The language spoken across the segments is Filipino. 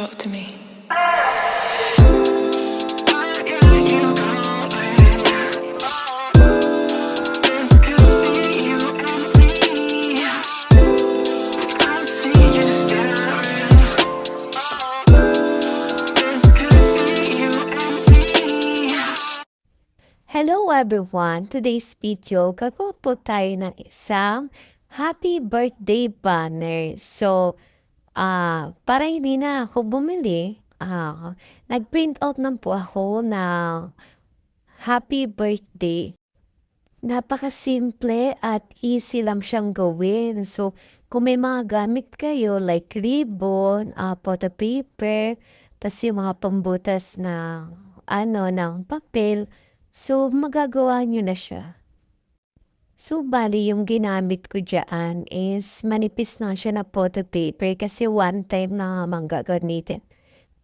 talk to me. Hello everyone! Today's video, gagawa po tayo ng isang happy birthday banner. So, para hindi na ako bumili, nag-print out na po ako ng happy birthday. Napakasimple at easy lang siyang gawin. So, kung may mga gamit kayo like ribbon, photo paper, tas yung mga pambutas na ng papel, so magagawa nyo na siya. So, bali yung ginamit ko dyan is manipis na siya na photo paper kasi one time na naman gagamitin.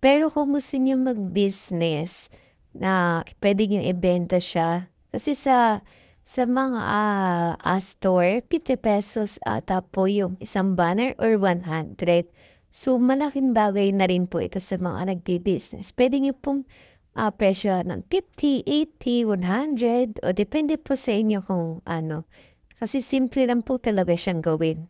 Pero kung gusto niyo mag-business na pwede niyo ibenta siya, kasi sa mga store, 50 pesos ata po yung isang banner or 100. So, malaking bagay na rin po ito sa mga nagbi-business. Pwede niyo pong presyo ng 50, 80, 100 o depende po sa inyo kung ano. Kasi simple lang po talaga siyang gawin.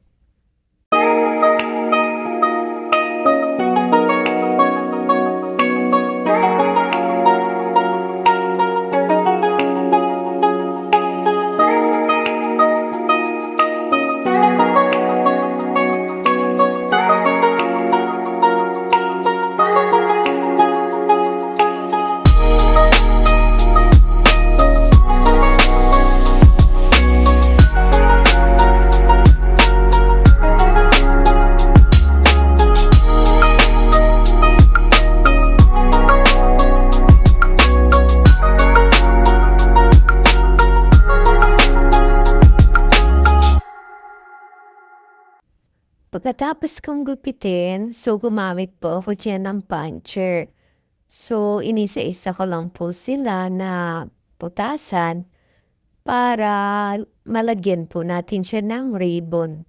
Pagkatapos kong gupitin, so gumamit po ako diyan ng puncher. So, inisa-isa ko lang po sila na putasan para malagyan po natin siya ng ribbon.